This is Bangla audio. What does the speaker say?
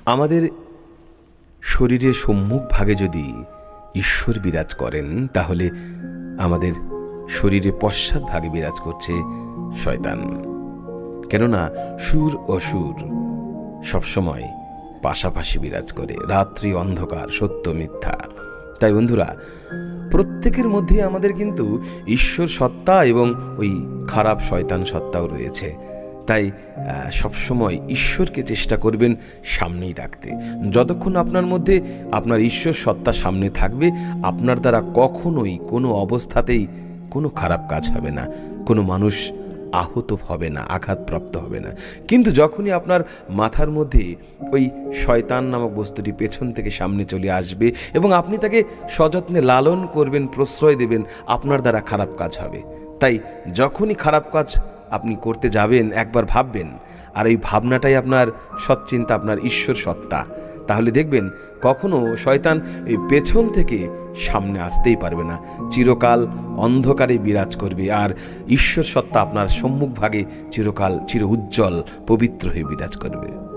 আমাদের শরীরের সম্মুখ ভাগে যদি ঈশ্বর বিরাজ করেন, তাহলে আমাদের শরীরে পশ্চাৎ ভাগে বিরাজ করছে শয়তান। কেননা সুর অসুর সবসময় পাশাপাশি বিরাজ করে, রাত্রি অন্ধকার, সত্য মিথ্যা। তাই বন্ধুরা, প্রত্যেকের মধ্যে আমাদের কিন্তু ঈশ্বর সত্তা এবং ওই খারাপ শয়তান সত্তাও রয়েছে। তাই সবসময় ঈশ্বরকে চেষ্টা করবেন সামনেই রাখতে। যতক্ষণ আপনার মধ্যে আপনার ঈশ্বর সত্তা সামনে থাকবে, আপনার দ্বারা কখনোই কোনো অবস্থাতেই কোনো খারাপ কাজ হবে না, কোনো মানুষ আহত হবে না, আঘাতপ্রাপ্ত হবে না। কিন্তু যখনই আপনার মাথার মধ্যে ওই শয়তান নামক বস্তুটি পেছন থেকে সামনে চলে আসবে এবং আপনি তাকে সযত্নে লালন করবেন, প্রশ্রয় দেবেন, আপনার দ্বারা খারাপ কাজ হবে। তাই যখনই খারাপ কাজ আপনি করতে যাবেন, একবার ভাববেন, আর এই ভাবনাটাই আপনার সৎচিন্তা, আপনার ঈশ্বর সত্তা। তাহলে দেখবেন কখনো শয়তান এই পেছন থেকে সামনে আসতেই পারবে না, চিরকাল অন্ধকারে বিরাজ করবে, আর ঈশ্বর সত্তা আপনার সম্মুখ ভাগে চিরকাল চির উজ্জ্বল পবিত্র হয়ে বিরাজ করবে।